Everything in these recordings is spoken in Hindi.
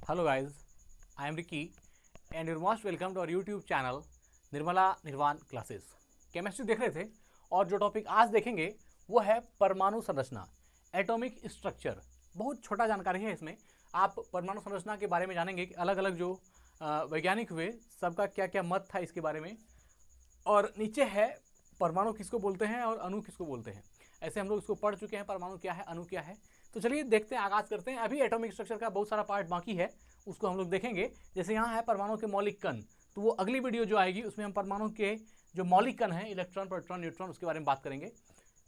Hello guys, I am Ricky and you're most welcome to our YouTube channel Nirmala निर्वाण क्लासेस। केमिस्ट्री देख रहे थे और जो टॉपिक आज देखेंगे वो है परमाणु संरचना, एटॉमिक स्ट्रक्चर। बहुत छोटा जानकारी है इसमें। आप परमाणु संरचना के बारे में जानेंगे कि अलग अलग जो वैज्ञानिक हुए सबका क्या क्या मत था इसके बारे में, और नीचे है परमाणु किसको बोलते हैं और अणु किसको बोलते हैं। ऐसे हम लोग इसको पढ़ चुके हैं, परमाणु क्या है, अणु क्या है। तो चलिए देखते हैं, आगाज करते हैं। अभी एटॉमिक स्ट्रक्चर का बहुत सारा पार्ट बाकी है, उसको हम लोग देखेंगे। जैसे यहाँ है परमाणु के मौलिक कण, तो वो अगली वीडियो जो आएगी उसमें हम परमाणु के जो मौलिक कण हैं, इलेक्ट्रॉन, प्रोटॉन, न्यूट्रॉन, उसके बारे में बात करेंगे,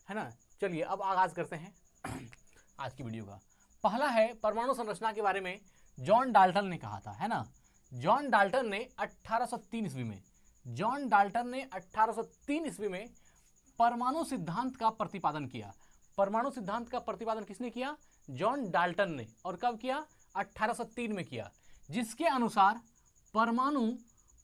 है ना। चलिए अब आगाज करते हैं आज की वीडियो का। पहला है परमाणु संरचना के बारे में जॉन डाल्टन ने कहा था, है ना। जॉन डाल्टन ने 1803 ईस्वी में, जॉन डाल्टन ने 1803 ईस्वी में परमाणु सिद्धांत का प्रतिपादन किया। परमाणु सिद्धांत का प्रतिपादन किसने किया? जॉन डाल्टन ने। और कब किया? 1803 में किया, जिसके अनुसार परमाणु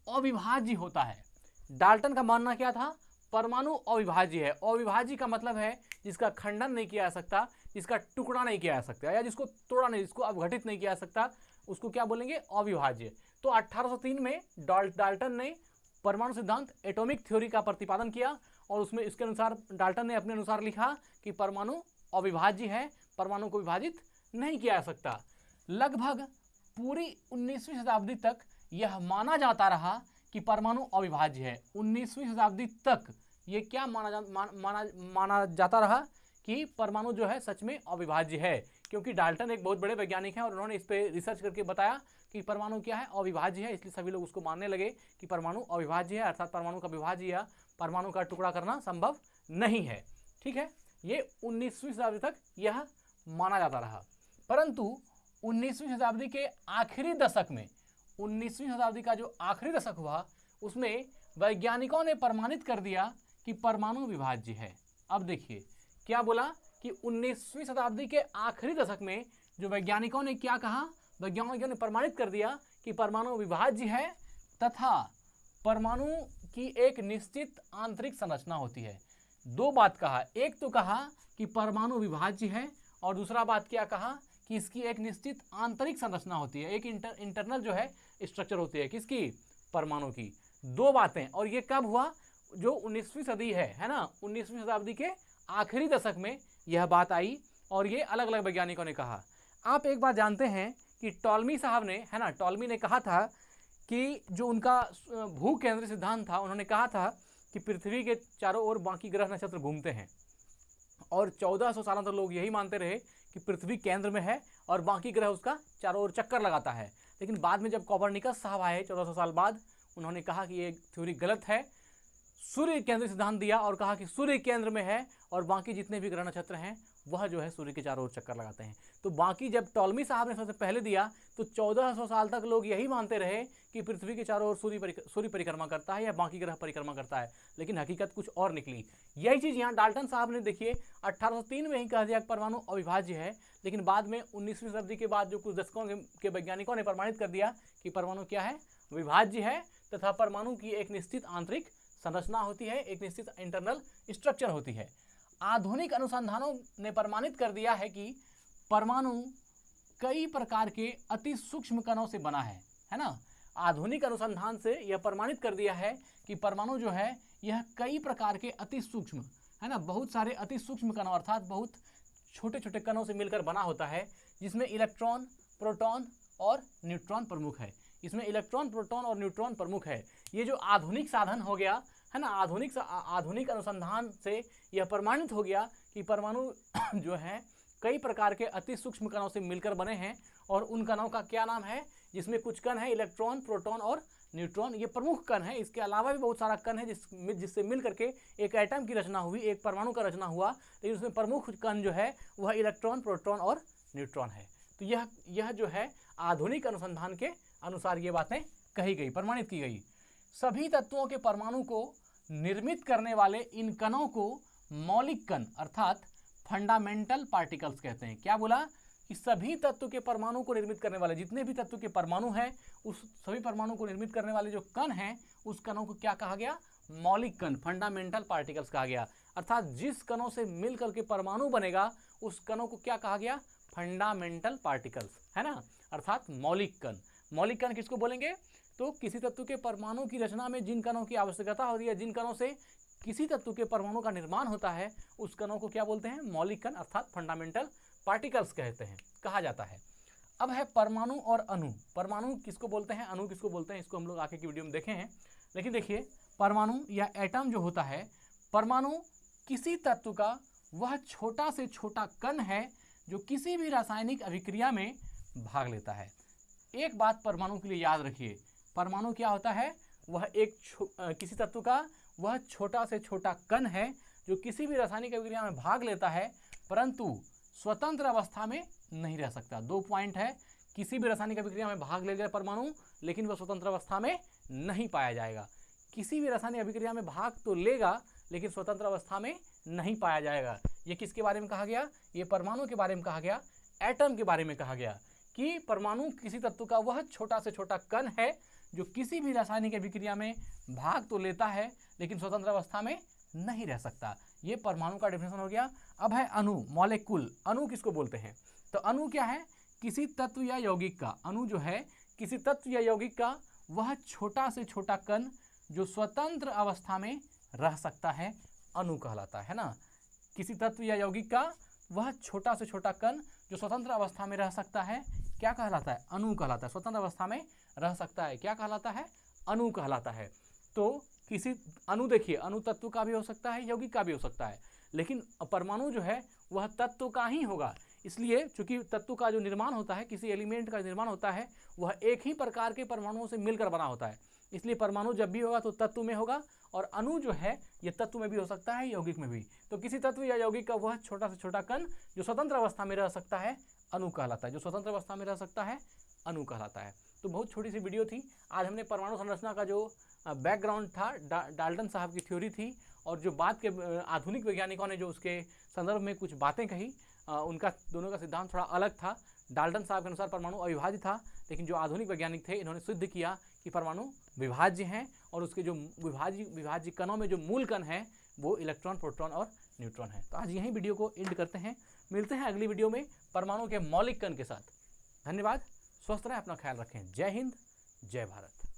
अविभाज्य होता है। डाल्टन का मानना क्या था? परमाणु अविभाज्य है। अविभाज्य का मतलब है जिसका खंडन नहीं किया जा सकता, जिसका टुकड़ा नहीं किया जा सकता, या जिसको तोड़ा नहीं, जिसको अवघटित नहीं किया जा सकता, उसको क्या बोलेंगे? अविभाज्य। तो 1803 में डाल्टन ने परमाणु सिद्धांत, एटॉमिक थ्योरी का प्रतिपादन किया, और उसमें इसके अनुसार डाल्टन ने अपने अनुसार लिखा कि परमाणु अविभाज्य है, परमाणु को विभाजित नहीं किया जा सकता। लगभग पूरी 19वीं शताब्दी तक यह माना जाता रहा कि परमाणु अविभाज्य है। 19वीं शताब्दी तक ये क्या माना जाता रहा कि परमाणु जो है सच में अविभाज्य है, क्योंकि डाल्टन एक बहुत बड़े वैज्ञानिक हैं और उन्होंने इस पर रिसर्च करके बताया कि परमाणु क्या है? अविभाज्य है। इसलिए सभी लोग उसको मानने लगे कि परमाणु अविभाज्य है, अर्थात परमाणु का विभाज्य या परमाणु का टुकड़ा करना संभव नहीं है। ठीक है, ये 19वीं शताब्दी तक यह माना जाता रहा। परंतु 19वीं शताब्दी के आखिरी दशक में, 19वीं शताब्दी का जो आखिरी दशक हुआ उसमें वैज्ञानिकों ने प्रमाणित कर दिया कि परमाणु विभाज्य है। अब देखिए क्या बोला कि 19वीं शताब्दी के आखिरी दशक में जो वैज्ञानिकों ने क्या कहा? वैज्ञानिकों ने प्रमाणित कर दिया कि परमाणु विभाज्य है तथा परमाणु की एक निश्चित आंतरिक संरचना होती है। दो बात कहा, एक तो कहा कि परमाणु विभाज्य है, और दूसरा बात क्या कहा कि इसकी एक निश्चित आंतरिक संरचना होती है, एक इंटरनल जो है स्ट्रक्चर होती है। किसकी? परमाणु की। दो बातें। और ये कब हुआ? जो 19वीं सदी है ना, 19वीं शताब्दी के आखिरी दशक में यह बात आई, और ये अलग अलग वैज्ञानिकों ने कहा। आप एक बात जानते हैं कि टॉलमी साहब ने, है ना, टॉलमी ने कहा था कि जो उनका भू केंद्र सिद्धांत था, उन्होंने कहा था कि पृथ्वी के चारों ओर बाकी ग्रह नक्षत्र घूमते हैं, और 1400 सालों तक लोग यही मानते रहे कि पृथ्वी केंद्र में है और बाकी ग्रह उसका चारों ओर चक्कर लगाता है। लेकिन बाद में जब कोपरनिकस साहब आए 1400 साल बाद, उन्होंने कहा कि ये थ्योरी गलत है, सूर्य केंद्र सिद्धांत दिया और कहा कि सूर्य केंद्र में है और बाकी जितने भी ग्रह नक्षत्र हैं वह जो है सूर्य के चारों ओर चक्कर लगाते हैं। तो बाकी जब टॉलमी साहब ने सबसे पहले दिया तो 1400 साल तक लोग यही मानते रहे कि पृथ्वी के चारों ओर सूर्य परिक्रमा करता है या बाकी ग्रह परिक्रमा करता है, लेकिन हकीकत कुछ और निकली। यही चीज़ यहाँ डाल्टन साहब ने, देखिए, 1803 में ही कह दिया कि परमाणु अविभाज्य है, लेकिन बाद में 19वीं शताब्दी के बाद जो कुछ दशकों के वैज्ञानिकों ने प्रमाणित कर दिया कि परमाणु क्या है? विभाज्य है, तथा परमाणु की एक निश्चित आंतरिक संरचना होती है, एक निश्चित इंटरनल स्ट्रक्चर होती है। आधुनिक अनुसंधानों ने प्रमाणित कर दिया है कि परमाणु कई प्रकार के अति सूक्ष्म कणों से बना है ना। आधुनिक अनुसंधान से यह प्रमाणित कर दिया है कि परमाणु जो है यह कई प्रकार के अति सूक्ष्म, है ना, बहुत सारे अति सूक्ष्म कणों, अर्थात बहुत छोटे छोटे कणों से मिलकर बना होता है, जिसमें इलेक्ट्रॉन, प्रोटॉन और न्यूट्रॉन प्रमुख है। इसमें इलेक्ट्रॉन, प्रोटॉन और न्यूट्रॉन प्रमुख है। ये जो आधुनिक साधन हो गया, है ना, आधुनिक अनुसंधान से यह प्रमाणित हो गया कि परमाणु जो है कई प्रकार के अति सूक्ष्म कणों से मिलकर बने हैं, और उन कणों का क्या नाम है? जिसमें कुछ कण है इलेक्ट्रॉन, प्रोटॉन और न्यूट्रॉन, ये प्रमुख कण है। इसके अलावा भी बहुत सारा कण है जिससे मिल करके एक एटम की रचना हुई, एक परमाणु का रचना हुआ, लेकिन उसमें प्रमुख कण जो है वह इलेक्ट्रॉन, प्रोटॉन और न्यूट्रॉन है। तो यह जो है आधुनिक अनुसंधान के अनुसार ये बातें कही गई, प्रमाणित की गई। सभी तत्वों के परमाणु को निर्मित करने वाले इन कणों को मौलिक कण अर्थात फंडामेंटल पार्टिकल्स कहते हैं। क्या बोला? कि सभी तत्व के परमाणु को निर्मित करने वाले, जितने भी तत्व के परमाणु हैं, उस सभी परमाणु को निर्मित करने वाले जो कण हैं, उस कणों को क्या कहा गया? मौलिक कण, फंडामेंटल पार्टिकल्स कहा गया। अर्थात जिस कणों से मिलकर के परमाणु बनेगा उस कणों को क्या कहा गया? फंडामेंटल पार्टिकल्स, है ना। अर्थात मौलिक कण। मौलिक कण किसको बोलेंगे? तो किसी तत्व के परमाणु की रचना में जिन कणों की आवश्यकता होती है, जिन कणों से किसी तत्व के परमाणु का निर्माण होता है, उस कणों को क्या बोलते हैं? मौलिक कण अर्थात फंडामेंटल पार्टिकल्स कहते हैं, कहा जाता है। अब है परमाणु और अणु। परमाणु किसको बोलते हैं, अणु किसको बोलते हैं, इसको हम लोग आगे की वीडियो में देखे हैं। लेकिन देखिए, परमाणु या एटम जो होता है, परमाणु किसी तत्व का वह छोटा से छोटा कण है जो किसी भी रासायनिक अभिक्रिया में भाग लेता है। एक बात परमाणु के लिए याद रखिए, परमाणु क्या होता है? वह एक किसी तत्व का वह छोटा से छोटा कण है जो किसी भी रासायनिक अभिक्रिया में भाग लेता है, परंतु स्वतंत्र अवस्था में नहीं रह सकता। 2 पॉइंट है, किसी भी रासायनिक अभिक्रिया में भाग ले गए परमाणु, लेकिन वह स्वतंत्र अवस्था में नहीं पाया जाएगा। किसी भी रासायनिक अभिक्रिया में भाग तो लेगा, लेकिन स्वतंत्र अवस्था में नहीं पाया जाएगा। ये किसके बारे में कहा गया? ये परमाणु के बारे में कहा गया, एटम के बारे में कहा गया कि परमाणु किसी तत्व का वह छोटा से छोटा कण है जो किसी भी रासायनिक अभिक्रिया में भाग तो लेता है, लेकिन स्वतंत्र अवस्था में नहीं रह सकता। ये परमाणु का डेफिनेशन हो गया। अब है अणु, मॉलिक्यूल। अणु किसको बोलते हैं? तो अणु क्या है? किसी तत्व या यौगिक का, अणु जो है किसी तत्व या यौगिक का वह छोटा से छोटा कण जो स्वतंत्र अवस्था में रह सकता है, अणु कहलाता है ना। किसी तत्व या यौगिक का वह छोटा से छोटा कण जो स्वतंत्र अवस्था में रह सकता है, क्या कहलाता है? अणु कहलाता है। स्वतंत्र अवस्था में रह सकता है, क्या कहलाता है? अणु कहलाता है। तो किसी अणु, देखिए, अणु तत्व का भी हो सकता है, यौगिक का भी हो सकता है, लेकिन परमाणु जो है वह तत्व का ही होगा। इसलिए चूंकि तत्व का जो निर्माण होता है, किसी एलिमेंट का निर्माण होता है, वह एक ही प्रकार के परमाणुओं से मिलकर बना होता है। इसलिए परमाणु जब भी होगा तो तत्व में होगा, और अणु जो है ये तत्व में भी हो सकता है, यौगिक में भी। तो किसी तत्व या यौगिक का वह छोटा से छोटा कण जो स्वतंत्र अवस्था में रह सकता है, अणु कहलाता है। जो स्वतंत्र अवस्था में रह सकता है, अणु कहलाता है। तो बहुत छोटी सी वीडियो थी। आज हमने परमाणु संरचना का जो बैकग्राउंड था, डाल्टन साहब की थ्योरी थी, और जो बाद के आधुनिक वैज्ञानिकों ने जो उसके संदर्भ में कुछ बातें कही, उनका दोनों का सिद्धांत थोड़ा अलग था। डाल्टन साहब के अनुसार परमाणु अविभाज्य था, लेकिन जो आधुनिक वैज्ञानिक थे, इन्होंने सिद्ध किया कि परमाणु विभाज्य हैं, और उसके जो विभाज्य कणों में जो मूल कण है वो इलेक्ट्रॉन, प्रोटॉन और न्यूट्रॉन है। तो आज यही वीडियो को एंड करते हैं। मिलते हैं अगली वीडियो में परमाणु के मौलिक कण के साथ। धन्यवाद, स्वस्थ रहें, अपना ख्याल रखें। जय हिंद, जय भारत।